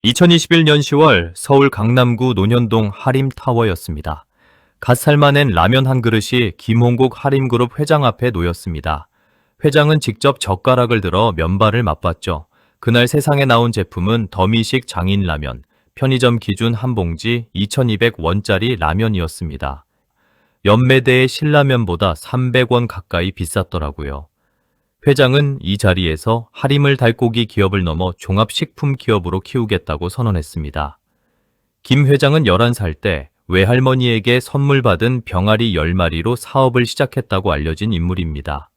2021년 10월 서울 강남구 논현동 하림타워였습니다. 갓 삶아낸 라면 한 그릇이 김홍국 하림그룹 회장 앞에 놓였습니다. 회장은 직접 젓가락을 들어 면발을 맛봤죠. 그날 세상에 나온 제품은 더미식 장인라면, 편의점 기준 한 봉지 2,200원짜리 라면이었습니다. 연매대의 신라면보다 300원 가까이 비쌌더라고요. 회장은 이 자리에서 하림을 닭고기 기업을 넘어 종합식품 기업으로 키우겠다고 선언했습니다. 김 회장은 11살 때 외할머니에게 선물 받은 병아리 10마리로 사업을 시작했다고 알려진 인물입니다.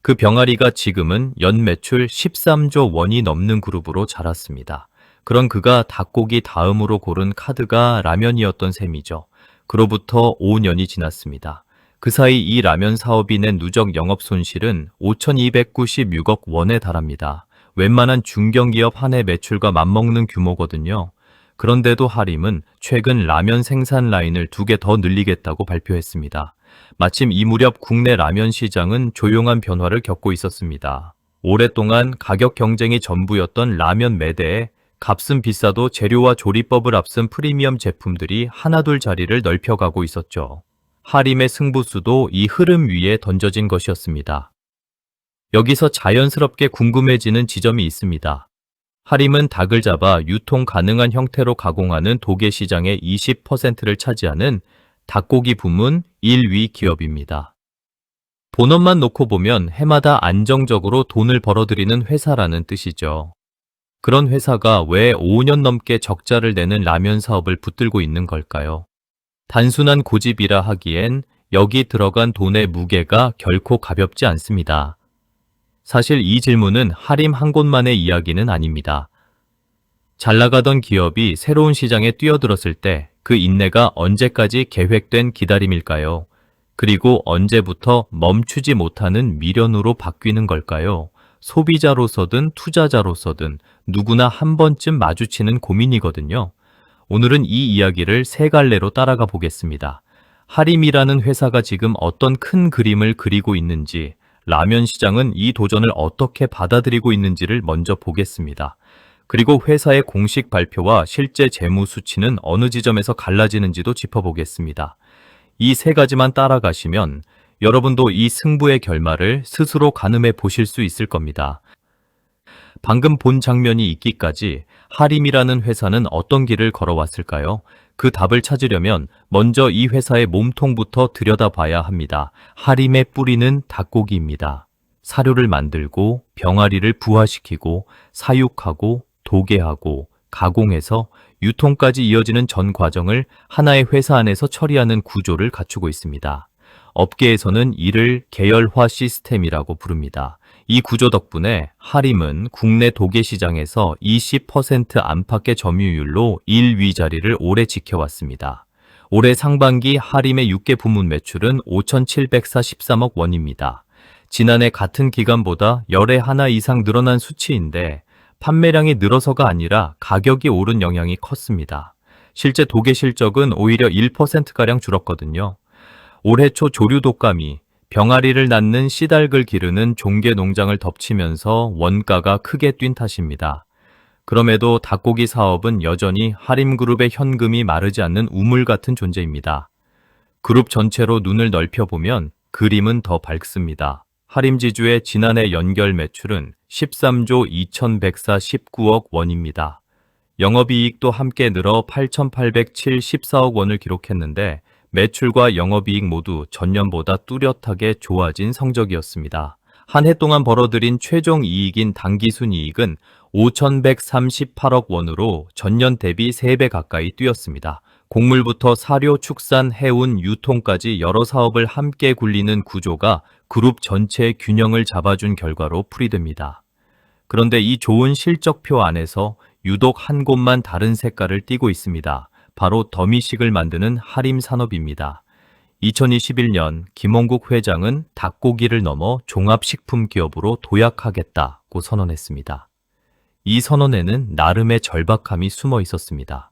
그 병아리가 지금은 연 매출 13조 원이 넘는 그룹으로 자랐습니다. 그런 그가 닭고기 다음으로 고른 카드가 라면이었던 셈이죠. 그로부터 5년이 지났습니다. 그 사이 이 라면 사업이 낸 누적 영업 손실은 5,296억 원에 달합니다. 웬만한 중견기업 한 해 매출과 맞먹는 규모거든요. 그런데도 하림은 최근 라면 생산 라인을 2개 더 늘리겠다고 발표했습니다. 마침 이 무렵 국내 라면 시장은 조용한 변화를 겪고 있었습니다. 오랫동안 가격 경쟁이 전부였던 라면 매대에 값은 비싸도 재료와 조리법을 앞선 프리미엄 제품들이 하나둘 자리를 넓혀가고 있었죠. 하림의 승부수도 이 흐름 위에 던져진 것이었습니다. 여기서 자연스럽게 궁금해지는 지점이 있습니다. 하림은 닭을 잡아 유통 가능한 형태로 가공하는 도계 시장의 20%를 차지하는 닭고기 부문 1위 기업입니다. 본업만 놓고 보면 해마다 안정적으로 돈을 벌어들이는 회사라는 뜻이죠. 그런 회사가 왜 5년 넘게 적자를 내는 라면 사업을 붙들고 있는 걸까요? 단순한 고집이라 하기엔 여기 들어간 돈의 무게가 결코 가볍지 않습니다. 사실 이 질문은 하림 한 곳만의 이야기는 아닙니다. 잘 나가던 기업이 새로운 시장에 뛰어들었을 때 그 인내가 언제까지 계획된 기다림일까요? 그리고 언제부터 멈추지 못하는 미련으로 바뀌는 걸까요? 소비자로서든 투자자로서든 누구나 한 번쯤 마주치는 고민이거든요. 오늘은 이 이야기를 세 갈래로 따라가 보겠습니다. 하림이라는 회사가 지금 어떤 큰 그림을 그리고 있는지, 라면 시장은 이 도전을 어떻게 받아들이고 있는지를 먼저 보겠습니다. 그리고 회사의 공식 발표와 실제 재무 수치는 어느 지점에서 갈라지는지도 짚어보겠습니다. 이 세 가지만 따라가시면 여러분도 이 승부의 결말을 스스로 가늠해 보실 수 있을 겁니다. 방금 본 장면이 있기까지 하림이라는 회사는 어떤 길을 걸어왔을까요? 그 답을 찾으려면 먼저 이 회사의 몸통부터 들여다봐야 합니다. 하림의 뿌리는 닭고기입니다. 사료를 만들고 병아리를 부화시키고 사육하고 도계하고 가공해서 유통까지 이어지는 전 과정을 하나의 회사 안에서 처리하는 구조를 갖추고 있습니다. 업계에서는 이를 계열화 시스템이라고 부릅니다. 이 구조 덕분에 하림은 국내 도계 시장에서 20% 안팎의 점유율로 1위 자리를 오래 지켜왔습니다. 올해 상반기 하림의 6개 부문 매출은 5,743억 원입니다. 지난해 같은 기간보다 열에 하나 이상 늘어난 수치인데 판매량이 늘어서가 아니라 가격이 오른 영향이 컸습니다. 실제 도계 실적은 오히려 1%가량 줄었거든요. 올해 초 조류 독감이 병아리를 낳는 씨닭을 기르는 종계 농장을 덮치면서 원가가 크게 뛴 탓입니다. 그럼에도 닭고기 사업은 여전히 하림그룹의 현금이 마르지 않는 우물 같은 존재입니다. 그룹 전체로 눈을 넓혀보면 그림은 더 밝습니다. 하림지주의 지난해 연결 매출은 13조 2,149억 원입니다. 영업이익도 함께 늘어 8,874억 원을 기록했는데 매출과 영업이익 모두 전년보다 뚜렷하게 좋아진 성적이었습니다. 한 해 동안 벌어들인 최종 이익인 당기순이익은 5,138억 원으로 전년 대비 3배 가까이 뛰었습니다. 곡물부터 사료, 축산, 해운, 유통까지 여러 사업을 함께 굴리는 구조가 그룹 전체의 균형을 잡아준 결과로 풀이됩니다. 그런데 이 좋은 실적표 안에서 유독 한 곳만 다른 색깔을 띠고 있습니다. 바로 더미식을 만드는 하림 산업입니다. 2021년 김홍국 회장은 닭고기를 넘어 종합식품 기업으로 도약하겠다고 선언했습니다. 이 선언에는 나름의 절박함이 숨어 있었습니다.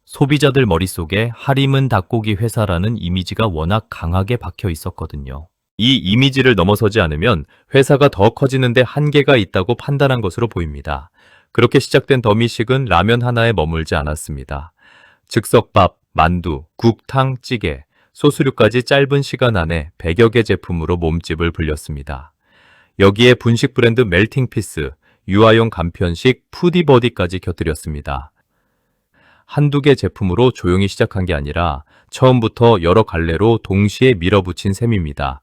소비자들 머릿속에 하림은 닭고기 회사라는 이미지가 워낙 강하게 박혀 있었거든요. 이 이미지를 넘어서지 않으면 회사가 더 커지는데 한계가 있다고 판단한 것으로 보입니다. 그렇게 시작된 더미식은 라면 하나에 머물지 않았습니다. 즉석밥, 만두, 국, 탕, 찌개, 소스류까지 짧은 시간 안에 100여 개 제품으로 몸집을 불렸습니다. 여기에 분식 브랜드 멜팅피스, 유아용 간편식 푸디버디까지 곁들였습니다. 한두 개 제품으로 조용히 시작한 게 아니라 처음부터 여러 갈래로 동시에 밀어붙인 셈입니다.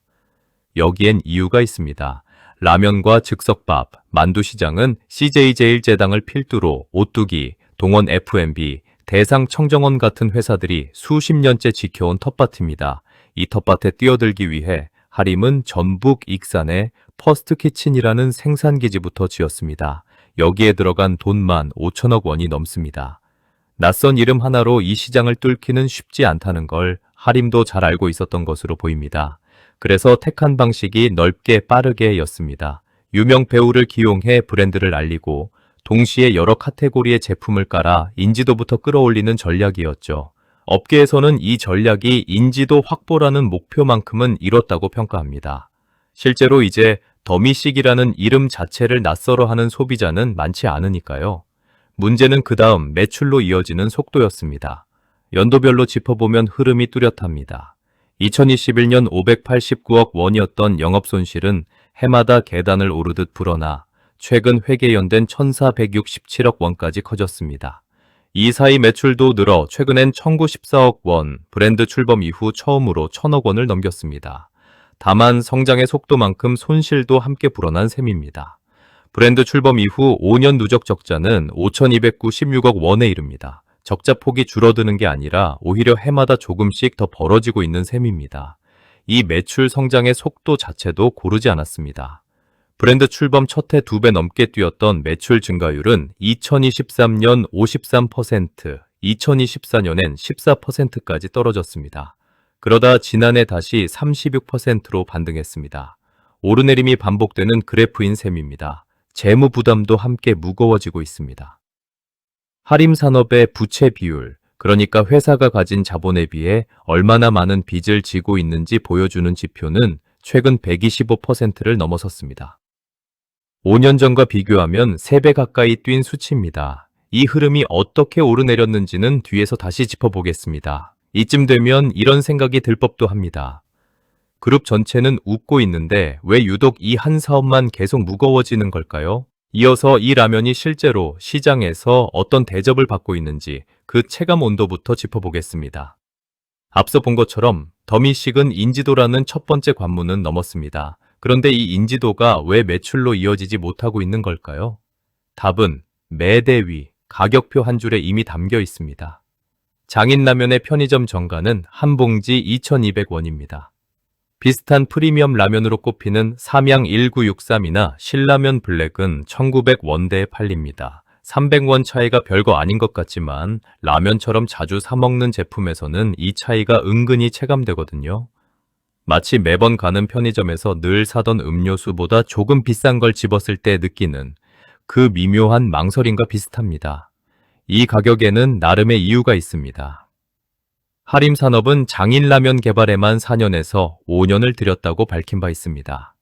여기엔 이유가 있습니다. 라면과 즉석밥, 만두 시장은 CJ제일제당을 필두로 오뚜기, 동원 F&B, 대상 청정원 같은 회사들이 수십 년째 지켜온 텃밭입니다. 이 텃밭에 뛰어들기 위해 하림은 전북 익산에 퍼스트키친이라는 생산기지부터 지었습니다. 여기에 들어간 돈만 5천억 원이 넘습니다. 낯선 이름 하나로 이 시장을 뚫기는 쉽지 않다는 걸 하림도 잘 알고 있었던 것으로 보입니다. 그래서 택한 방식이 넓게 빠르게였습니다. 유명 배우를 기용해 브랜드를 알리고 동시에 여러 카테고리의 제품을 깔아 인지도부터 끌어올리는 전략이었죠. 업계에서는 이 전략이 인지도 확보라는 목표만큼은 이뤘다고 평가합니다. 실제로 이제 더미식이라는 이름 자체를 낯설어 하는 소비자는 많지 않으니까요. 문제는 그 다음 매출로 이어지는 속도였습니다. 연도별로 짚어보면 흐름이 뚜렷합니다. 2021년 589억 원이었던 영업손실은 해마다 계단을 오르듯 불어나 최근 회계연된 1,467억 원까지 커졌습니다. 이 사이 매출도 늘어 최근엔 1,094억 원, 브랜드 출범 이후 처음으로 1,000억 원을 넘겼습니다. 다만 성장의 속도만큼 손실도 함께 불어난 셈입니다. 브랜드 출범 이후 5년 누적 적자는 5,296억 원에 이릅니다. 적자 폭이 줄어드는 게 아니라 오히려 해마다 조금씩 더 벌어지고 있는 셈입니다. 이 매출 성장의 속도 자체도 고르지 않았습니다. 브랜드 출범 첫 해 2배 넘게 뛰었던 매출 증가율은 2023년 53%, 2024년엔 14%까지 떨어졌습니다. 그러다 지난해 다시 36%로 반등했습니다. 오르내림이 반복되는 그래프인 셈입니다. 재무 부담도 함께 무거워지고 있습니다. 하림 산업의 부채 비율, 그러니까 회사가 가진 자본에 비해 얼마나 많은 빚을 지고 있는지 보여주는 지표는 최근 125%를 넘어섰습니다. 5년 전과 비교하면 3배 가까이 뛴 수치입니다. 이 흐름이 어떻게 오르내렸는지는 뒤에서 다시 짚어보겠습니다. 이쯤 되면 이런 생각이 들 법도 합니다. 그룹 전체는 웃고 있는데 왜 유독 이 한 사업만 계속 무거워지는 걸까요? 이어서 이 라면이 실제로 시장에서 어떤 대접을 받고 있는지 그 체감 온도부터 짚어보겠습니다. 앞서 본 것처럼 더미식은 인지도라는 첫 번째 관문은 넘었습니다. 그런데 이 인지도가 왜 매출로 이어지지 못하고 있는 걸까요? 답은 매대 위, 가격표 한 줄에 이미 담겨 있습니다. 장인라면의 편의점 정가는 한 봉지 2,200원입니다. 비슷한 프리미엄 라면으로 꼽히는 삼양 1963이나 신라면 블랙은 1,900원대에 팔립니다. 300원 차이가 별거 아닌 것 같지만 라면처럼 자주 사 먹는 제품에서는 이 차이가 은근히 체감되거든요. 마치 매번 가는 편의점에서 늘 사던 음료수보다 조금 비싼 걸 집었을 때 느끼는 그 미묘한 망설임과 비슷합니다. 이 가격에는 나름의 이유가 있습니다. 하림 산업은 장인라면 개발에만 4년에서 5년을 들였다고 밝힌 바 있습니다.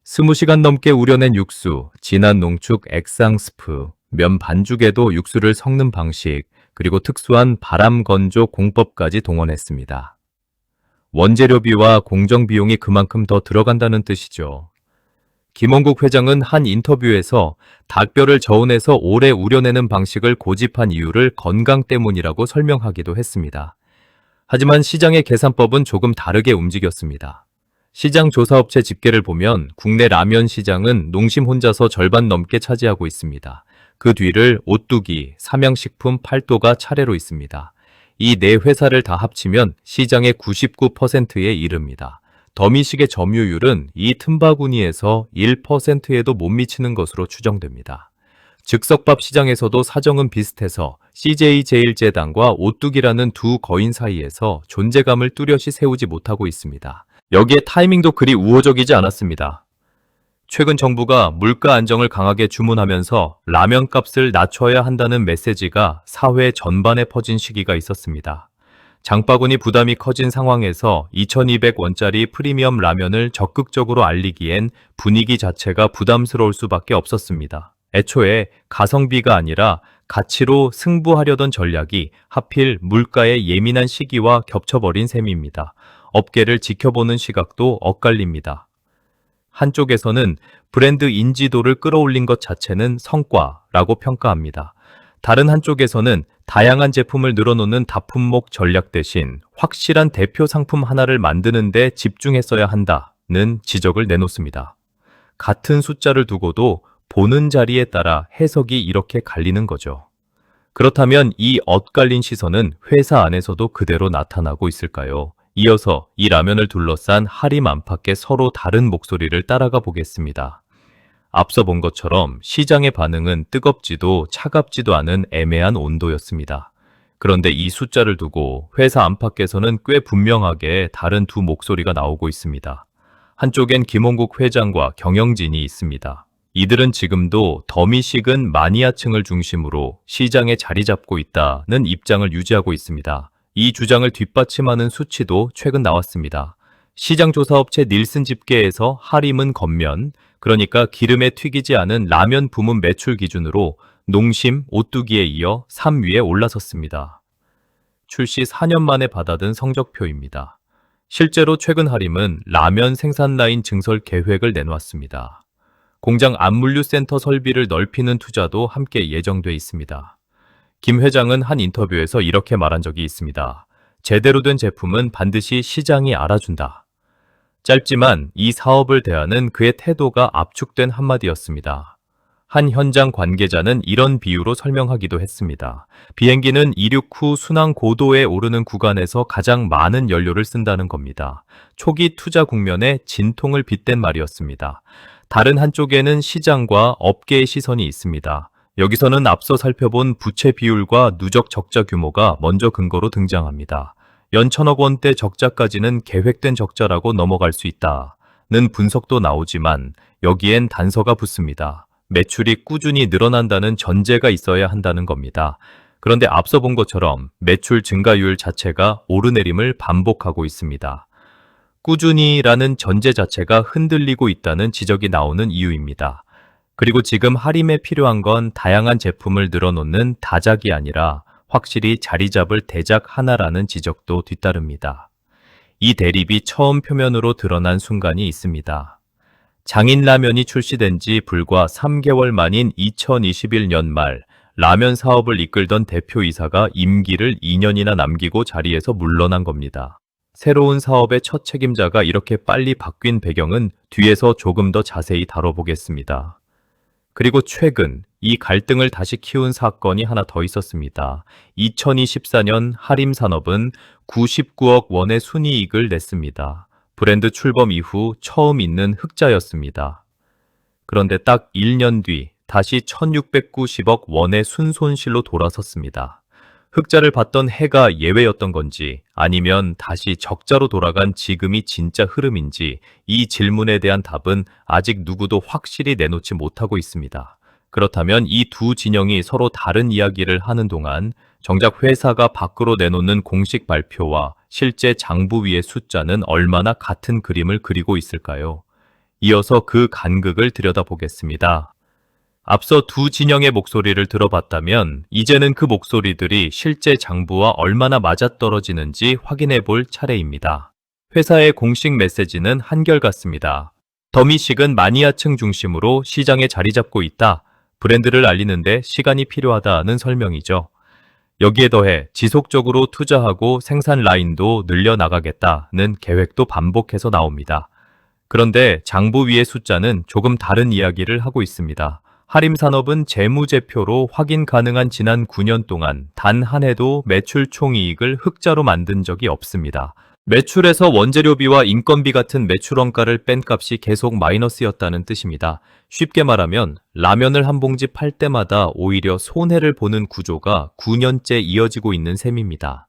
20시간 넘게 우려낸 육수, 진한 농축 액상 스프, 면 반죽에도 육수를 섞는 방식, 그리고 특수한 바람 건조 공법까지 동원했습니다. 원재료비와 공정 비용이 그만큼 더 들어간다는 뜻이죠. 김원국 회장은 한 인터뷰에서 닭뼈를 저온해서 오래 우려내는 방식을 고집한 이유를 건강 때문이라고 설명하기도 했습니다. 하지만 시장의 계산법은 조금 다르게 움직였습니다. 시장 조사업체 집계를 보면 국내 라면 시장은 농심 혼자서 절반 넘게 차지하고 있습니다. 그 뒤를 오뚜기, 삼양식품, 팔도가 차례로 있습니다. 이 네 회사를 다 합치면 시장의 99%에 이릅니다. 더미식의 점유율은 이 틈바구니에서 1%에도 못 미치는 것으로 추정됩니다. 즉석밥 시장에서도 사정은 비슷해서 CJ제일제당과 오뚜기라는 두 거인 사이에서 존재감을 뚜렷이 세우지 못하고 있습니다. 여기에 타이밍도 그리 우호적이지 않았습니다. 최근 정부가 물가 안정을 강하게 주문하면서 라면 값을 낮춰야 한다는 메시지가 사회 전반에 퍼진 시기가 있었습니다. 장바구니 부담이 커진 상황에서 2,200원짜리 프리미엄 라면을 적극적으로 알리기엔 분위기 자체가 부담스러울 수밖에 없었습니다. 애초에 가성비가 아니라 가치로 승부하려던 전략이 하필 물가의 예민한 시기와 겹쳐버린 셈입니다. 업계를 지켜보는 시각도 엇갈립니다. 한쪽에서는 브랜드 인지도를 끌어올린 것 자체는 성과라고 평가합니다. 다른 한쪽에서는 다양한 제품을 늘어놓는 다품목 전략 대신 확실한 대표 상품 하나를 만드는 데 집중했어야 한다는 지적을 내놓습니다. 같은 숫자를 두고도 보는 자리에 따라 해석이 이렇게 갈리는 거죠. 그렇다면 이 엇갈린 시선은 회사 안에서도 그대로 나타나고 있을까요? 이어서 이 라면을 둘러싼 하림 안팎의 서로 다른 목소리를 따라가 보겠습니다. 앞서 본 것처럼 시장의 반응은 뜨겁지도 차갑지도 않은 애매한 온도였습니다. 그런데 이 숫자를 두고 회사 안팎에서는 꽤 분명하게 다른 두 목소리가 나오고 있습니다. 한쪽엔 김홍국 회장과 경영진이 있습니다. 이들은 지금도 더미식은 마니아층을 중심으로 시장에 자리 잡고 있다는 입장을 유지하고 있습니다. 이 주장을 뒷받침하는 수치도 최근 나왔습니다. 시장조사업체 닐슨 집계에서 하림은 겉면, 그러니까 기름에 튀기지 않은 라면 부문 매출 기준으로 농심, 오뚜기에 이어 3위에 올라섰습니다. 출시 4년 만에 받아든 성적표입니다. 실제로 최근 하림은 라면 생산 라인 증설 계획을 내놓았습니다. 공장 압물류 센터 설비를 넓히는 투자도 함께 예정돼 있습니다. 김 회장은 한 인터뷰에서 이렇게 말한 적이 있습니다. 제대로 된 제품은 반드시 시장이 알아준다. 짧지만 이 사업을 대하는 그의 태도가 압축된 한마디였습니다. 한 현장 관계자는 이런 비유로 설명하기도 했습니다. 비행기는 이륙 후 순항 고도에 오르는 구간에서 가장 많은 연료를 쓴다는 겁니다. 초기 투자 국면에 진통을 빗댄 말이었습니다. 다른 한쪽에는 시장과 업계의 시선이 있습니다. 여기서는 앞서 살펴본 부채 비율과 누적 적자 규모가 먼저 근거로 등장합니다. 연 1,000억 원대 적자까지는 계획된 적자라고 넘어갈 수 있다는 분석도 나오지만 여기엔 단서가 붙습니다. 매출이 꾸준히 늘어난다는 전제가 있어야 한다는 겁니다. 그런데 앞서 본 것처럼 매출 증가율 자체가 오르내림을 반복하고 있습니다. 꾸준히라는 전제 자체가 흔들리고 있다는 지적이 나오는 이유입니다. 그리고 지금 하림에 필요한 건 다양한 제품을 늘어놓는 다작이 아니라 확실히 자리 잡을 대작 하나라는 지적도 뒤따릅니다. 이 대립이 처음 표면으로 드러난 순간이 있습니다. 장인라면이 출시된 지 불과 3개월 만인 2021년 말 라면 사업을 이끌던 대표이사가 임기를 2년이나 남기고 자리에서 물러난 겁니다. 새로운 사업의 첫 책임자가 이렇게 빨리 바뀐 배경은 뒤에서 조금 더 자세히 다뤄보겠습니다. 그리고 최근 이 갈등을 다시 키운 사건이 하나 더 있었습니다. 2024년 하림산업은 99억 원의 순이익을 냈습니다. 브랜드 출범 이후 처음 있는 흑자였습니다. 그런데 딱 1년 뒤 다시 1690억 원의 순손실로 돌아섰습니다. 흑자를 봤던 해가 예외였던 건지 아니면 다시 적자로 돌아간 지금이 진짜 흐름인지 이 질문에 대한 답은 아직 누구도 확실히 내놓지 못하고 있습니다. 그렇다면 이 두 진영이 서로 다른 이야기를 하는 동안 정작 회사가 밖으로 내놓는 공식 발표와 실제 장부 위의 숫자는 얼마나 같은 그림을 그리고 있을까요? 이어서 그 간극을 들여다보겠습니다. 앞서 두 진영의 목소리를 들어봤다면 이제는 그 목소리들이 실제 장부와 얼마나 맞아떨어지는지 확인해 볼 차례입니다. 회사의 공식 메시지는 한결같습니다. 더미식은 마니아층 중심으로 시장에 자리 잡고 있다. 브랜드를 알리는데 시간이 필요하다는 설명이죠. 여기에 더해 지속적으로 투자하고 생산 라인도 늘려나가겠다는 계획도 반복해서 나옵니다. 그런데 장부 위의 숫자는 조금 다른 이야기를 하고 있습니다. 하림산업은 재무제표로 확인 가능한 지난 9년 동안 단 한 해도 매출 총이익을 흑자로 만든 적이 없습니다. 매출에서 원재료비와 인건비 같은 매출 원가를 뺀 값이 계속 마이너스였다는 뜻입니다. 쉽게 말하면 라면을 한 봉지 팔 때마다 오히려 손해를 보는 구조가 9년째 이어지고 있는 셈입니다.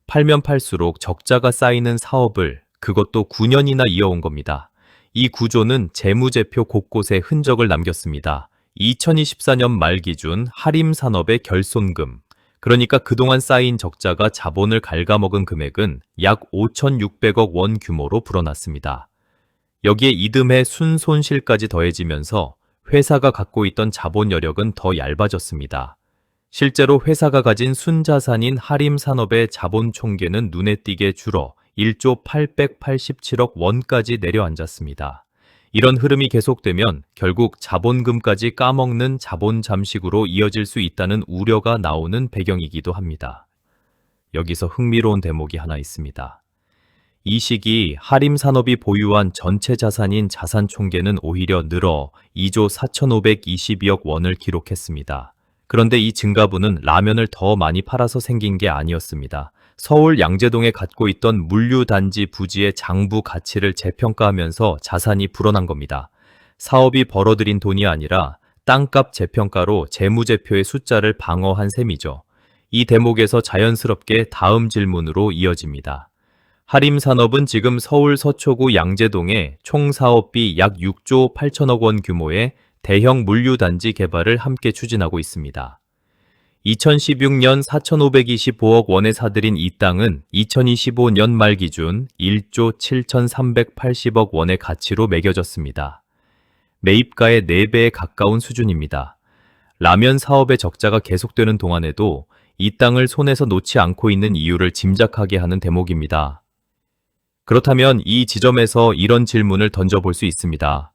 팔면 팔수록 적자가 쌓이는 사업을 그것도 9년이나 이어온 겁니다. 이 구조는 재무제표 곳곳에 흔적을 남겼습니다. 2024년 말 기준 하림산업의 결손금, 그러니까 그동안 쌓인 적자가 자본을 갉아먹은 금액은 약 5,600억 원 규모로 불어났습니다. 여기에 이듬해 순손실까지 더해지면서 회사가 갖고 있던 자본 여력은 더 얇아졌습니다. 실제로 회사가 가진 순자산인 하림산업의 자본 총계는 눈에 띄게 줄어 1조 887억 원까지 내려앉았습니다. 이런 흐름이 계속되면 결국 자본금까지 까먹는 자본 잠식으로 이어질 수 있다는 우려가 나오는 배경이기도 합니다. 여기서 흥미로운 대목이 하나 있습니다. 이 시기 하림산업이 보유한 전체 자산인 자산 총계는 오히려 늘어 2조 4,522억 원을 기록했습니다. 그런데 이 증가분은 라면을 더 많이 팔아서 생긴 게 아니었습니다. 서울 양재동에 갖고 있던 물류단지 부지의 장부 가치를 재평가하면서 자산이 불어난 겁니다. 사업이 벌어들인 돈이 아니라 땅값 재평가로 재무제표의 숫자를 방어한 셈이죠. 이 대목에서 자연스럽게 다음 질문으로 이어집니다. 하림산업은 지금 서울 서초구 양재동에 총 사업비 약 6조 8천억 원 규모의 대형 물류단지 개발을 함께 추진하고 있습니다. 2016년 4,525억 원에 사들인 이 땅은 2025년 말 기준 1조 7,380억 원의 가치로 매겨졌습니다. 매입가의 4배에 가까운 수준입니다. 라면 사업의 적자가 계속되는 동안에도 이 땅을 손에서 놓지 않고 있는 이유를 짐작하게 하는 대목입니다. 그렇다면 이 지점에서 이런 질문을 던져볼 수 있습니다.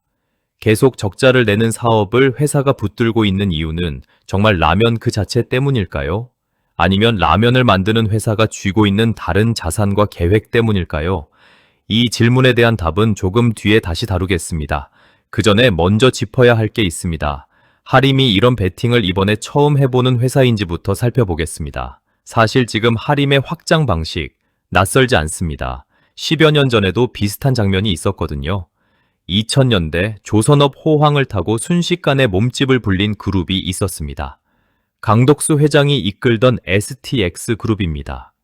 계속 적자를 내는 사업을 회사가 붙들고 있는 이유는 정말 라면 그 자체 때문일까요? 아니면 라면을 만드는 회사가 쥐고 있는 다른 자산과 계획 때문일까요? 이 질문에 대한 답은 조금 뒤에 다시 다루겠습니다. 그 전에 먼저 짚어야 할 게 있습니다. 하림이 이런 베팅을 이번에 처음 해보는 회사인지부터 살펴보겠습니다. 사실 지금 하림의 확장 방식, 낯설지 않습니다. 10여 년 전에도 비슷한 장면이 있었거든요. 2000년대 조선업 호황을 타고 순식간에 몸집을 불린 그룹이 있었습니다. 강덕수 회장이 이끌던 STX 그룹입니다.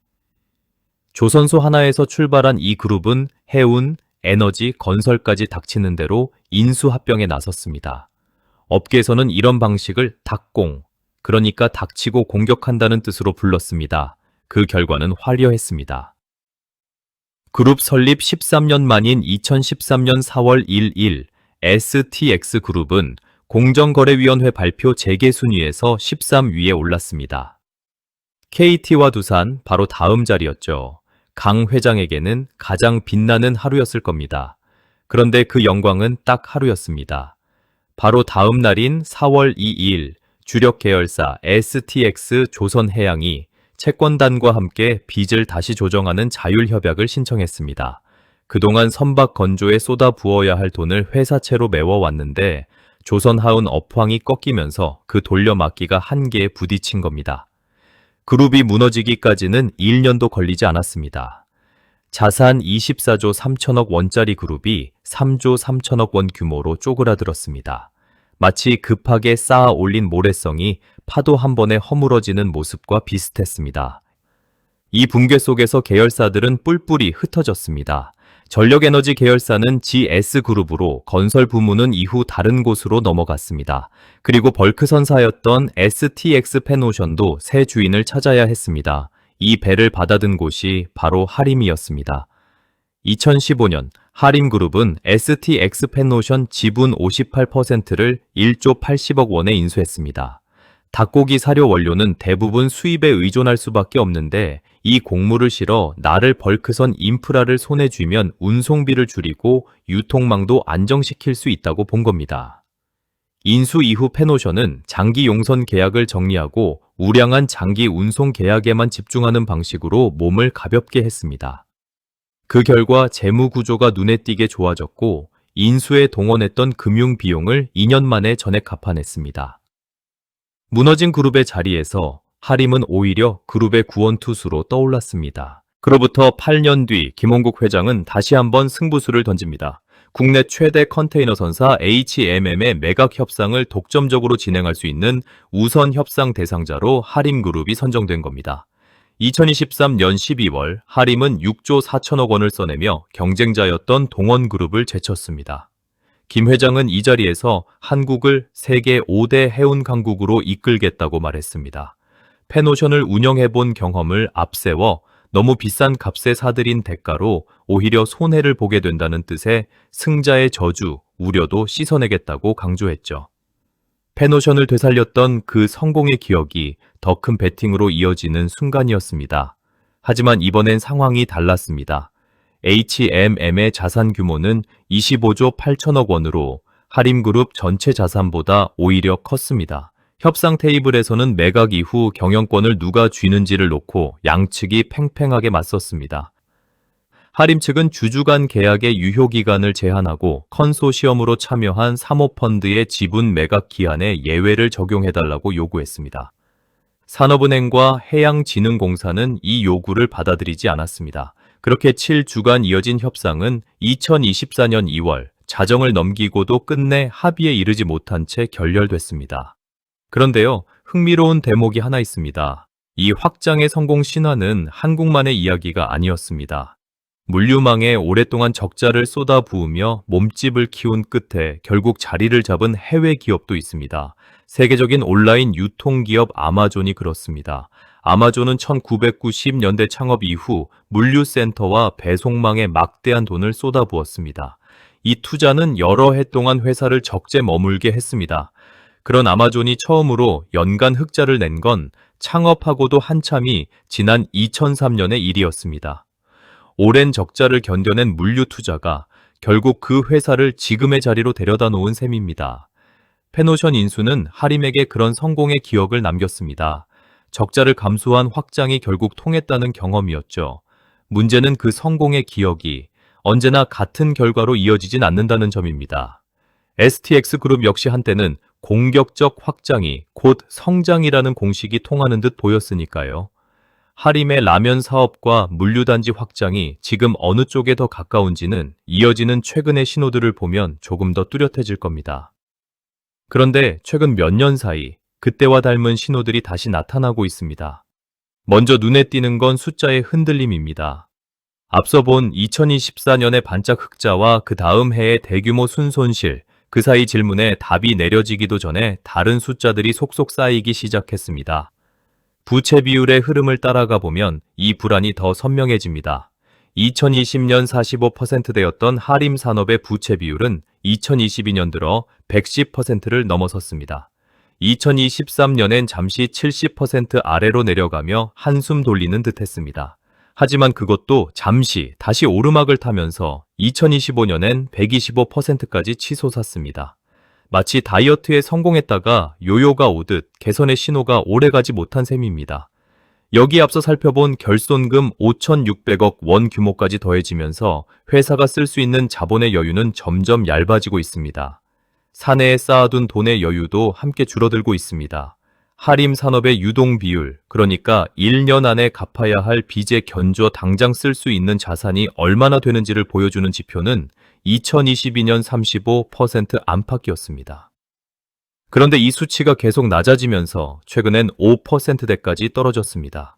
조선소 하나에서 출발한 이 그룹은 해운, 에너지, 건설까지 닥치는 대로 인수합병에 나섰습니다. 업계에서는 이런 방식을 닥공, 그러니까 닥치고 공격한다는 뜻으로 불렀습니다. 그 결과는 화려했습니다. 그룹 설립 13년 만인 2013년 4월 1일 STX그룹은 공정거래위원회 발표 재계 순위에서 13위에 올랐습니다. KT와 두산 바로 다음 자리였죠. 강 회장에게는 가장 빛나는 하루였을 겁니다. 그런데 그 영광은 딱 하루였습니다. 바로 다음 날인 4월 2일 주력 계열사 STX 조선해양이 채권단과 함께 빚을 다시 조정하는 자율협약을 신청했습니다. 그동안 선박 건조에 쏟아 부어야 할 돈을 회사채로 메워왔는데 조선하운 업황이 꺾이면서 그 돌려막기가 한계에 부딪힌 겁니다. 그룹이 무너지기까지는 1년도 걸리지 않았습니다. 자산 24조 3천억 원짜리 그룹이 3조 3천억 원 규모로 쪼그라들었습니다. 마치 급하게 쌓아 올린 모래성이 파도 한 번에 허물어지는 모습과 비슷했습니다. 이 붕괴 속에서 계열사들은 뿔뿔이 흩어졌습니다. 전력에너지 계열사는 GS그룹으로 건설 부문은 이후 다른 곳으로 넘어갔습니다. 그리고 벌크선사였던 STX 펜오션도 새 주인을 찾아야 했습니다. 이 배를 받아든 곳이 바로 하림이었습니다. 2015년 하림그룹은 STX 펜오션 지분 58%를 1조 80억 원에 인수했습니다. 닭고기 사료 원료는 대부분 수입에 의존할 수밖에 없는데 이 곡물을 실어 나를 벌크선 인프라를 손에 쥐면 운송비를 줄이고 유통망도 안정시킬 수 있다고 본 겁니다. 인수 이후 펜오션은 장기 용선 계약을 정리하고 우량한 장기 운송 계약에만 집중하는 방식으로 몸을 가볍게 했습니다. 그 결과 재무 구조가 눈에 띄게 좋아졌고 인수에 동원했던 금융 비용을 2년 만에 전액 갚아냈습니다. 무너진 그룹의 자리에서 하림은 오히려 그룹의 구원투수로 떠올랐습니다. 그로부터 8년 뒤 김홍국 회장은 다시 한번 승부수를 던집니다. 국내 최대 컨테이너 선사 HMM의 매각 협상을 독점적으로 진행할 수 있는 우선 협상 대상자로 하림그룹이 선정된 겁니다. 2023년 12월 하림은 6조 4천억 원을 써내며 경쟁자였던 동원그룹을 제쳤습니다. 김 회장은 이 자리에서 한국을 세계 5대 해운 강국으로 이끌겠다고 말했습니다. 펜오션을 운영해본 경험을 앞세워 너무 비싼 값에 사들인 대가로 오히려 손해를 보게 된다는 뜻의 승자의 저주, 우려도 씻어내겠다고 강조했죠. 페노션을 되살렸던 그 성공의 기억이 더 큰 베팅으로 이어지는 순간이었습니다. 하지만 이번엔 상황이 달랐습니다. HMM의 자산 규모는 25조 8천억 원으로 하림그룹 전체 자산보다 오히려 컸습니다. 협상 테이블에서는 매각 이후 경영권을 누가 쥐는지를 놓고 양측이 팽팽하게 맞섰습니다. 하림 측은 주주간 계약의 유효기간을 제한하고 컨소시엄으로 참여한 사모펀드의 지분 매각 기한에 예외를 적용해달라고 요구했습니다. 산업은행과 해양진흥공사는 이 요구를 받아들이지 않았습니다. 그렇게 7주간 이어진 협상은 2024년 2월 자정을 넘기고도 끝내 합의에 이르지 못한 채 결렬됐습니다. 그런데요, 흥미로운 대목이 하나 있습니다. 이 확장의 성공 신화는 한국만의 이야기가 아니었습니다. 물류망에 오랫동안 적자를 쏟아부으며 몸집을 키운 끝에 결국 자리를 잡은 해외 기업도 있습니다. 세계적인 온라인 유통기업 아마존이 그렇습니다. 아마존은 1990년대 창업 이후 물류센터와 배송망에 막대한 돈을 쏟아부었습니다. 이 투자는 여러 해 동안 회사를 적재 머물게 했습니다. 그런 아마존이 처음으로 연간 흑자를 낸 건 창업하고도 한참이 지난 2003년의 일이었습니다. 오랜 적자를 견뎌낸 물류 투자가 결국 그 회사를 지금의 자리로 데려다 놓은 셈입니다. 페노션 인수는 하림에게 그런 성공의 기억을 남겼습니다. 적자를 감수한 확장이 결국 통했다는 경험이었죠. 문제는 그 성공의 기억이 언제나 같은 결과로 이어지진 않는다는 점입니다. STX 그룹 역시 한때는 공격적 확장이 곧 성장이라는 공식이 통하는 듯 보였으니까요. 하림의 라면 사업과 물류단지 확장이 지금 어느 쪽에 더 가까운지는 이어지는 최근의 신호들을 보면 조금 더 뚜렷해질 겁니다. 그런데 최근 몇 년 사이 그때와 닮은 신호들이 다시 나타나고 있습니다. 먼저 눈에 띄는 건 숫자의 흔들림입니다. 앞서 본 2024년의 반짝 흑자와 그 다음 해의 대규모 순손실, 그 사이 질문에 답이 내려지기도 전에 다른 숫자들이 속속 쌓이기 시작했습니다. 부채 비율의 흐름을 따라가 보면 이 불안이 더 선명해집니다. 2020년 45%대였던 하림 산업의 부채 비율은 2022년 들어 110%를 넘어섰습니다. 2023년엔 잠시 70% 아래로 내려가며 한숨 돌리는 듯했습니다. 하지만 그것도 잠시 다시 오르막을 타면서 2025년엔 125%까지 치솟았습니다. 마치 다이어트에 성공했다가 요요가 오듯 개선의 신호가 오래가지 못한 셈입니다. 여기에 앞서 살펴본 결손금 5,600억 원 규모까지 더해지면서 회사가 쓸 수 있는 자본의 여유는 점점 얇아지고 있습니다. 사내에 쌓아둔 돈의 여유도 함께 줄어들고 있습니다. 하림 산업의 유동 비율, 그러니까 1년 안에 갚아야 할 빚에 견줘 당장 쓸 수 있는 자산이 얼마나 되는지를 보여주는 지표는 2022년 35% 안팎이었습니다. 그런데 이 수치가 계속 낮아지면서 최근엔 5%대까지 떨어졌습니다.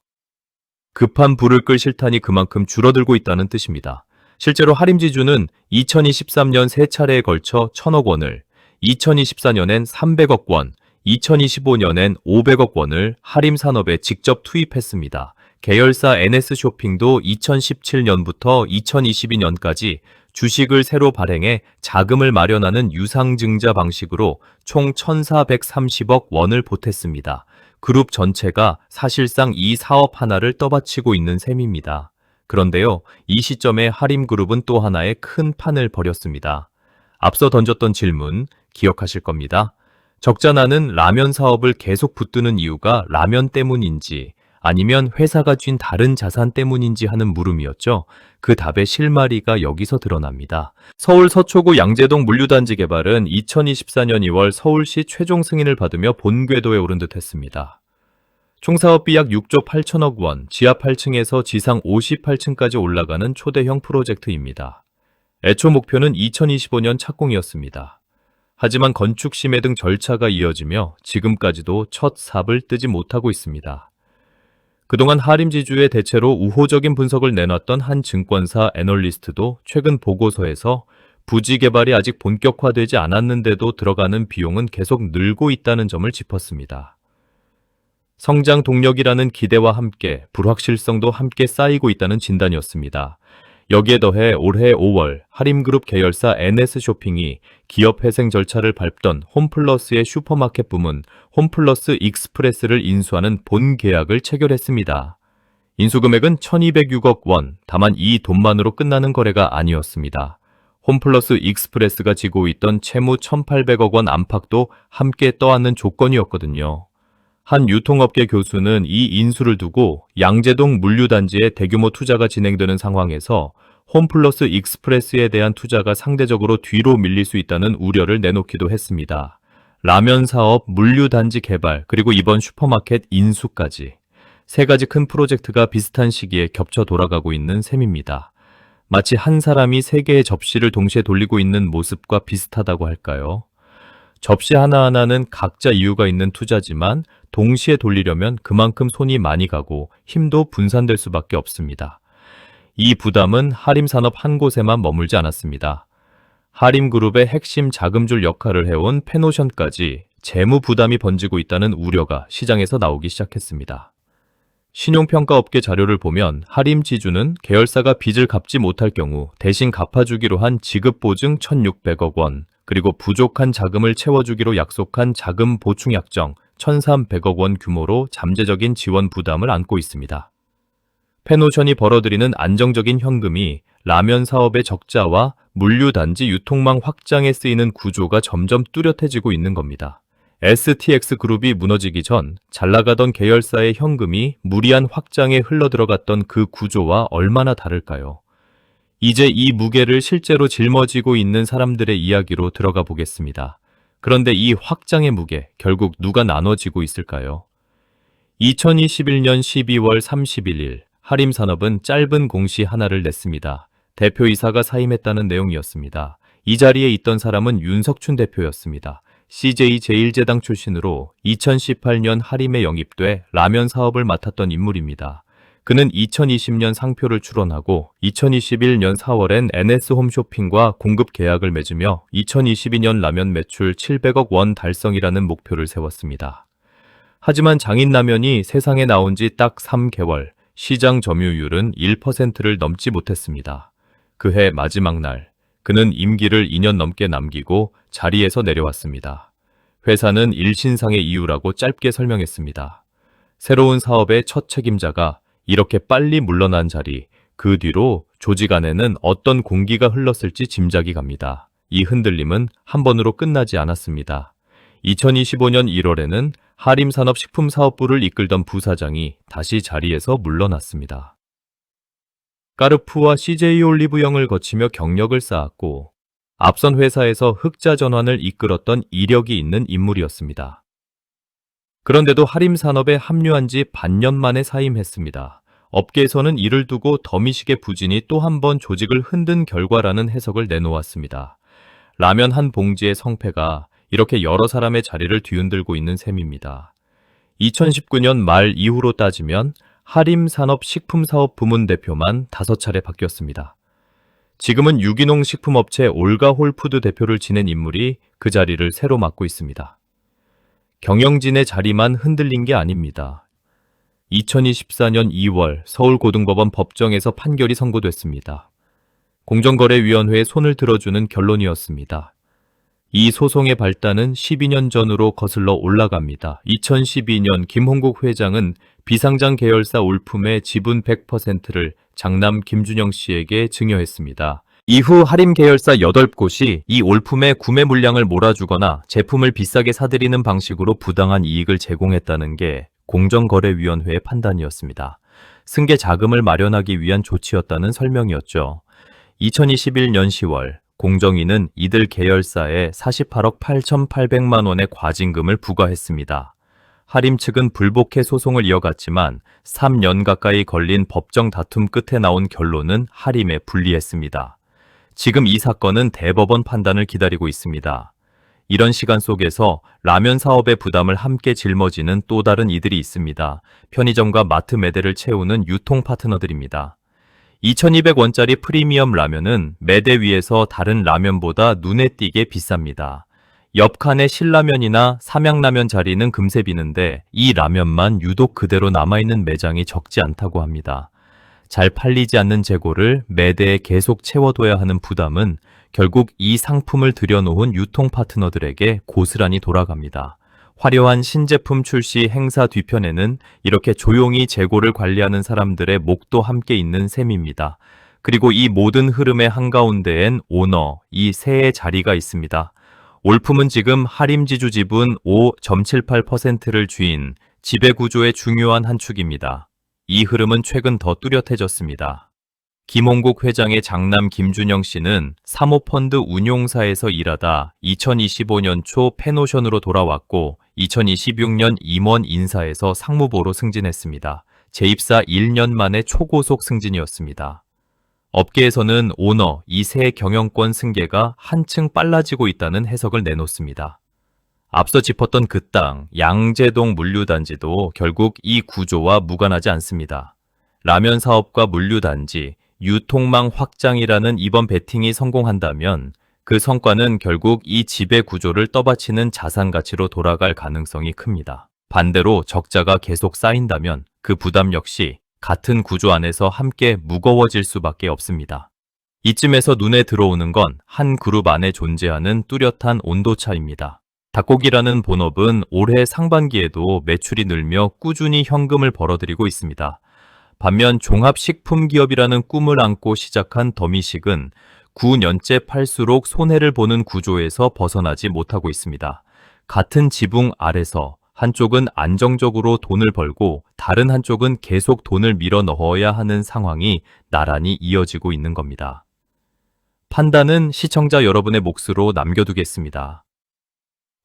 급한 불을 끌 실탄이 그만큼 줄어들고 있다는 뜻입니다. 실제로 하림지주는 2023년 세 차례에 걸쳐 1,000억 원을, 2024년엔 300억 원, 2025년엔 500억 원을 하림 산업에 직접 투입했습니다. 계열사 NS쇼핑도 2017년부터 2022년까지 주식을 새로 발행해 자금을 마련하는 유상증자 방식으로 총 1,430억 원을 보탰습니다. 그룹 전체가 사실상 이 사업 하나를 떠받치고 있는 셈입니다. 그런데요, 이 시점에 하림그룹은 또 하나의 큰 판을 벌였습니다. 앞서 던졌던 질문 기억하실 겁니다. 적자 나는 라면 사업을 계속 붙드는 이유가 라면 때문인지 아니면 회사가 쥔 다른 자산 때문인지 하는 물음이었죠. 그 답의 실마리가 여기서 드러납니다. 서울 서초구 양재동 물류단지 개발은 2024년 2월 서울시 최종 승인을 받으며 본궤도에 오른 듯 했습니다. 총사업비 약 6조 8천억 원, 지하 8층에서 지상 58층까지 올라가는 초대형 프로젝트입니다. 애초 목표는 2025년 착공이었습니다. 하지만 건축 심해 등 절차가 이어지며 지금까지도 첫 삽을 뜨지 못하고 있습니다. 그동안 하림지주의 대체로 우호적인 분석을 내놨던 한 증권사 애널리스트도 최근 보고서에서 부지 개발이 아직 본격화되지 않았는데도 들어가는 비용은 계속 늘고 있다는 점을 짚었습니다. 성장 동력이라는 기대와 함께 불확실성도 함께 쌓이고 있다는 진단이었습니다. 여기에 더해 올해 5월 하림그룹 계열사 NS쇼핑이 기업 회생 절차를 밟던 홈플러스의 슈퍼마켓 부문 홈플러스 익스프레스를 인수하는 본 계약을 체결했습니다. 인수금액은 1206억 원, 다만 이 돈만으로 끝나는 거래가 아니었습니다. 홈플러스 익스프레스가 지고 있던 채무 1,800억 원 안팎도 함께 떠안는 조건이었거든요. 한 유통업계 교수는 이 인수를 두고 양재동 물류단지에 대규모 투자가 진행되는 상황에서 홈플러스 익스프레스에 대한 투자가 상대적으로 뒤로 밀릴 수 있다는 우려를 내놓기도 했습니다. 라면 사업, 물류단지 개발, 그리고 이번 슈퍼마켓 인수까지 세 가지 큰 프로젝트가 비슷한 시기에 겹쳐 돌아가고 있는 셈입니다. 마치 한 사람이 세 개의 접시를 동시에 돌리고 있는 모습과 비슷하다고 할까요? 접시 하나하나는 각자 이유가 있는 투자지만 동시에 돌리려면 그만큼 손이 많이 가고 힘도 분산될 수밖에 없습니다. 이 부담은 하림산업 한 곳에만 머물지 않았습니다. 하림그룹의 핵심 자금줄 역할을 해온 페노션까지 재무 부담이 번지고 있다는 우려가 시장에서 나오기 시작했습니다. 신용평가업계 자료를 보면 하림지주는 계열사가 빚을 갚지 못할 경우 대신 갚아주기로 한 지급보증 1,600억 원, 그리고 부족한 자금을 채워주기로 약속한 자금 보충 약정 1,300억 원 규모로 잠재적인 지원 부담을 안고 있습니다. 페노션이 벌어들이는 안정적인 현금이 라면 사업의 적자와 물류단지 유통망 확장에 쓰이는 구조가 점점 뚜렷해지고 있는 겁니다. STX 그룹이 무너지기 전 잘 나가던 계열사의 현금이 무리한 확장에 흘러들어갔던 그 구조와 얼마나 다를까요? 이제 이 무게를 실제로 짊어지고 있는 사람들의 이야기로 들어가 보겠습니다. 그런데 이 확장의 무게, 결국 누가 나눠지고 있을까요? 2021년 12월 31일, 하림산업은 짧은 공시 하나를 냈습니다. 대표이사가 사임했다는 내용이었습니다. 이 자리에 있던 사람은 윤석춘 대표였습니다. CJ 제1제당 출신으로 2018년 하림에 영입돼 라면 사업을 맡았던 인물입니다. 그는 2020년 상표를 출원하고 2021년 4월엔 NS홈쇼핑과 공급 계약을 맺으며 2022년 라면 매출 700억 원 달성이라는 목표를 세웠습니다. 하지만 장인라면이 세상에 나온 지 딱 3개월, 시장 점유율은 1%를 넘지 못했습니다. 그해 마지막 날, 그는 임기를 2년 넘게 남기고 자리에서 내려왔습니다. 회사는 일신상의 이유라고 짧게 설명했습니다. 새로운 사업의 첫 책임자가 이렇게 빨리 물러난 자리, 그 뒤로 조직 안에는 어떤 공기가 흘렀을지 짐작이 갑니다. 이 흔들림은 한 번으로 끝나지 않았습니다. 2025년 1월에는 하림산업식품사업부를 이끌던 부사장이 다시 자리에서 물러났습니다. 까르푸와 CJ 올리브영을 거치며 경력을 쌓았고 앞선 회사에서 흑자 전환을 이끌었던 이력이 있는 인물이었습니다. 그런데도 하림산업에 합류한 지 반년 만에 사임했습니다. 업계에서는 이를 두고 더미식의 부진이 또 한 번 조직을 흔든 결과라는 해석을 내놓았습니다. 라면 한 봉지의 성패가 이렇게 여러 사람의 자리를 뒤흔들고 있는 셈입니다. 2019년 말 이후로 따지면 하림산업식품사업 부문 대표만 5차례 바뀌었습니다. 지금은 유기농 식품업체 올가홀푸드 대표를 지낸 인물이 그 자리를 새로 맡고 있습니다. 경영진의 자리만 흔들린 게 아닙니다. 2024년 2월 서울고등법원 법정에서 판결이 선고됐습니다. 공정거래위원회에 손을 들어주는 결론이었습니다. 이 소송의 발단은 12년 전으로 거슬러 올라갑니다. 2012년 김홍국 회장은 비상장 계열사 올품의 지분 100%를 장남 김준영 씨에게 증여했습니다. 이후 하림 계열사 8곳이 이 올품의 구매 물량을 몰아주거나 제품을 비싸게 사들이는 방식으로 부당한 이익을 제공했다는 게 공정거래위원회의 판단이었습니다. 승계 자금을 마련하기 위한 조치였다는 설명이었죠. 2021년 10월 공정위는 이들 계열사에 48억 8,800만 원의 과징금을 부과했습니다. 하림 측은 불복해 소송을 이어갔지만 3년 가까이 걸린 법정 다툼 끝에 나온 결론은 하림에 불리했습니다. 지금 이 사건은 대법원 판단을 기다리고 있습니다. 이런 시간 속에서 라면 사업의 부담을 함께 짊어지는 또 다른 이들이 있습니다. 편의점과 마트 매대를 채우는 유통 파트너들입니다. 2,200원짜리 프리미엄 라면은 매대 위에서 다른 라면보다 눈에 띄게 비쌉니다. 옆칸의 신라면이나 삼양라면 자리는 금세 비는데 이 라면만 유독 그대로 남아있는 매장이 적지 않다고 합니다. 잘 팔리지 않는 재고를 매대에 계속 채워둬야 하는 부담은 결국 이 상품을 들여놓은 유통 파트너들에게 고스란히 돌아갑니다. 화려한 신제품 출시 행사 뒤편에는 이렇게 조용히 재고를 관리하는 사람들의 목도 함께 있는 셈입니다. 그리고 이 모든 흐름의 한가운데엔 오너, 이 새의 자리가 있습니다. 올품은 지금 할인지주 지분 5.78%를 쥐인 지배구조의 중요한 한 축입니다. 이 흐름은 최근 더 뚜렷해졌습니다. 김홍국 회장의 장남 김준영 씨는 사모펀드 운용사에서 일하다 2025년 초 페노션으로 돌아왔고 2026년 임원 인사에서 상무보로 승진했습니다. 재입사 1년 만에 초고속 승진이었습니다. 업계에서는 오너, 이 새 경영권 승계가 한층 빨라지고 있다는 해석을 내놓습니다. 앞서 짚었던 그 땅, 양재동 물류단지도 결국 이 구조와 무관하지 않습니다. 라면 사업과 물류단지, 유통망 확장이라는 이번 베팅이 성공한다면 그 성과는 결국 이 지배 구조를 떠받치는 자산 가치로 돌아갈 가능성이 큽니다. 반대로 적자가 계속 쌓인다면 그 부담 역시 같은 구조 안에서 함께 무거워질 수밖에 없습니다. 이쯤에서 눈에 들어오는 건 한 그룹 안에 존재하는 뚜렷한 온도차입니다. 닭고기라는 본업은 올해 상반기에도 매출이 늘며 꾸준히 현금을 벌어들이고 있습니다. 반면 종합식품기업이라는 꿈을 안고 시작한 더미식은 9년째 팔수록 손해를 보는 구조에서 벗어나지 못하고 있습니다. 같은 지붕 아래서 한쪽은 안정적으로 돈을 벌고 다른 한쪽은 계속 돈을 밀어 넣어야 하는 상황이 나란히 이어지고 있는 겁니다. 판단은 시청자 여러분의 몫으로 남겨두겠습니다.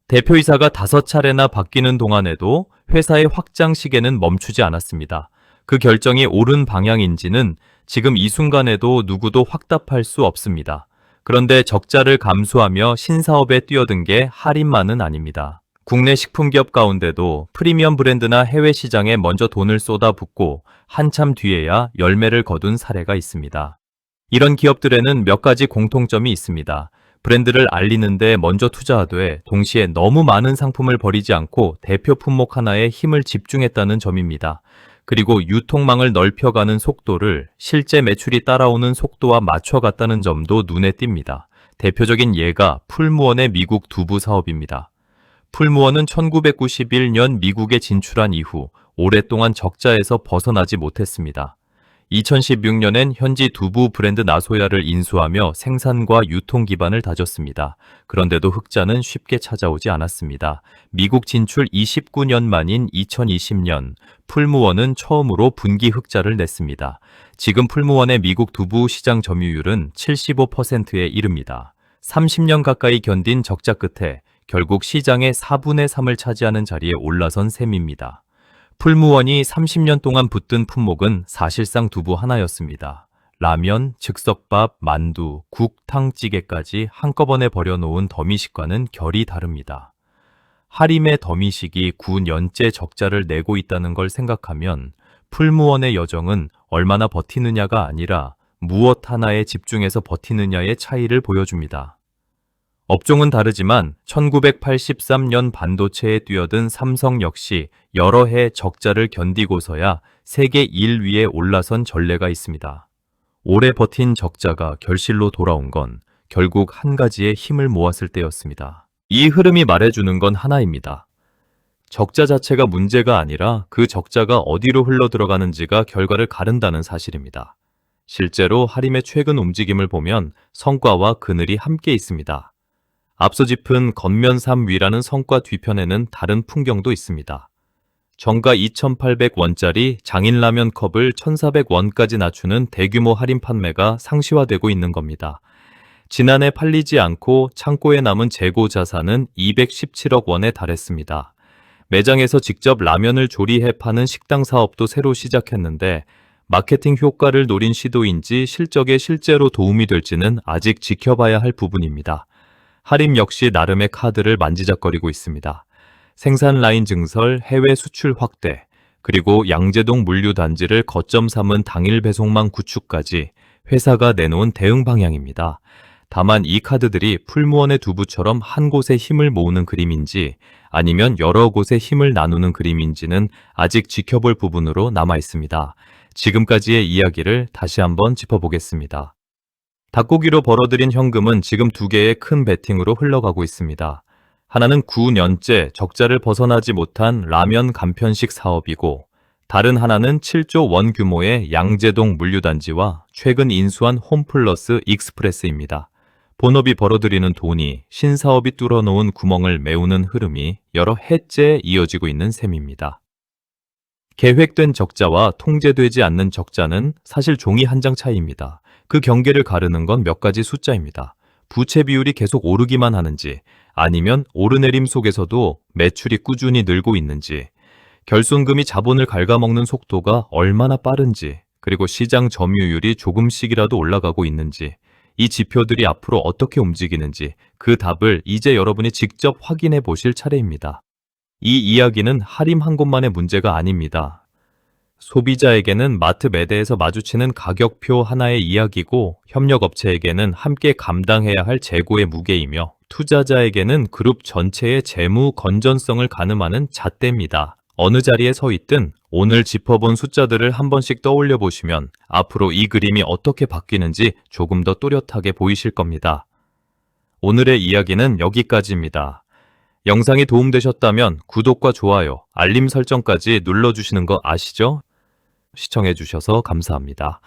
대표이사가 5차례나 바뀌는 동안에도 회사의 확장 시계는 멈추지 않았습니다. 그 결정이 옳은 방향인지는 지금 이 순간에도 누구도 확답할 수 없습니다. 그런데 적자를 감수하며 신사업에 뛰어든 게 할인만은 아닙니다. 국내 식품기업 가운데도 프리미엄 브랜드나 해외 시장에 먼저 돈을 쏟아붓고 한참 뒤에야 열매를 거둔 사례가 있습니다. 이런 기업들에는 몇 가지 공통점이 있습니다. 브랜드를 알리는데 먼저 투자하되 동시에 너무 많은 상품을 버리지 않고 대표 품목 하나에 힘을 집중했다는 점입니다. 그리고 유통망을 넓혀가는 속도를 실제 매출이 따라오는 속도와 맞춰갔다는 점도 눈에 띕니다. 대표적인 예가 풀무원의 미국 두부 사업입니다. 풀무원은 1991년 미국에 진출한 이후 오랫동안 적자에서 벗어나지 못했습니다. 2016년엔 현지 두부 브랜드 나소야를 인수하며 생산과 유통 기반을 다졌습니다. 그런데도 흑자는 쉽게 찾아오지 않았습니다. 미국 진출 29년 만인 2020년, 풀무원은 처음으로 분기 흑자를 냈습니다. 지금 풀무원의 미국 두부 시장 점유율은 75%에 이릅니다. 30년 가까이 견딘 적자 끝에 결국 시장의 4분의 3을 차지하는 자리에 올라선 셈입니다. 풀무원이 30년 동안 붙든 품목은 사실상 두부 하나였습니다. 라면, 즉석밥, 만두, 국, 탕, 찌개까지 한꺼번에 버려놓은 더미식과는 결이 다릅니다. 하림의 더미식이 9년째 적자를 내고 있다는 걸 생각하면 풀무원의 여정은 얼마나 버티느냐가 아니라 무엇 하나에 집중해서 버티느냐의 차이를 보여줍니다. 업종은 다르지만 1983년 반도체에 뛰어든 삼성 역시 여러 해 적자를 견디고서야 세계 1위에 올라선 전례가 있습니다. 오래 버틴 적자가 결실로 돌아온 건 결국 한 가지의 힘을 모았을 때였습니다. 이 흐름이 말해주는 건 하나입니다. 적자 자체가 문제가 아니라 그 적자가 어디로 흘러들어가는지가 결과를 가른다는 사실입니다. 실제로 하림의 최근 움직임을 보면 성과와 그늘이 함께 있습니다. 앞서 짚은 겉면3 위라는 성과 뒤편에는 다른 풍경도 있습니다. 정가 2,800원짜리 장인라면 컵을 1,400원까지 낮추는 대규모 할인 판매가 상시화되고 있는 겁니다. 지난해 팔리지 않고 창고에 남은 재고 자산은 217억 원에 달했습니다. 매장에서 직접 라면을 조리해 파는 식당 사업도 새로 시작했는데 마케팅 효과를 노린 시도인지 실적에 실제로 도움이 될지는 아직 지켜봐야 할 부분입니다. 하림 역시 나름의 카드를 만지작거리고 있습니다. 생산 라인 증설, 해외 수출 확대, 그리고 양재동 물류단지를 거점 삼은 당일 배송망 구축까지 회사가 내놓은 대응 방향입니다. 다만 이 카드들이 풀무원의 두부처럼 한 곳에 힘을 모으는 그림인지 아니면 여러 곳에 힘을 나누는 그림인지는 아직 지켜볼 부분으로 남아 있습니다. 지금까지의 이야기를 다시 한번 짚어보겠습니다. 닭고기로 벌어들인 현금은 지금 두 개의 큰 베팅으로 흘러가고 있습니다. 하나는 9년째 적자를 벗어나지 못한 라면 간편식 사업이고, 다른 하나는 7조 원 규모의 양재동 물류단지와 최근 인수한 홈플러스 익스프레스입니다. 본업이 벌어들이는 돈이 신사업이 뚫어놓은 구멍을 메우는 흐름이 여러 해째 이어지고 있는 셈입니다. 계획된 적자와 통제되지 않는 적자는 사실 종이 한 장 차이입니다. 그 경계를 가르는 건 몇 가지 숫자입니다. 부채 비율이 계속 오르기만 하는지, 아니면 오르내림 속에서도 매출이 꾸준히 늘고 있는지, 결손금이 자본을 갉아먹는 속도가 얼마나 빠른지, 그리고 시장 점유율이 조금씩이라도 올라가고 있는지, 이 지표들이 앞으로 어떻게 움직이는지 그 답을 이제 여러분이 직접 확인해 보실 차례입니다. 이 이야기는 할인 한 곳만의 문제가 아닙니다. 소비자에게는 마트 매대에서 마주치는 가격표 하나의 이야기고, 협력업체에게는 함께 감당해야 할 재고의 무게이며, 투자자에게는 그룹 전체의 재무 건전성을 가늠하는 잣대입니다. 어느 자리에 서 있든 오늘 짚어본 숫자들을 한 번씩 떠올려 보시면 앞으로 이 그림이 어떻게 바뀌는지 조금 더 또렷하게 보이실 겁니다. 오늘의 이야기는 여기까지입니다. 영상이 도움되셨다면 구독과 좋아요, 알림 설정까지 눌러주시는 거 아시죠? 시청해주셔서 감사합니다.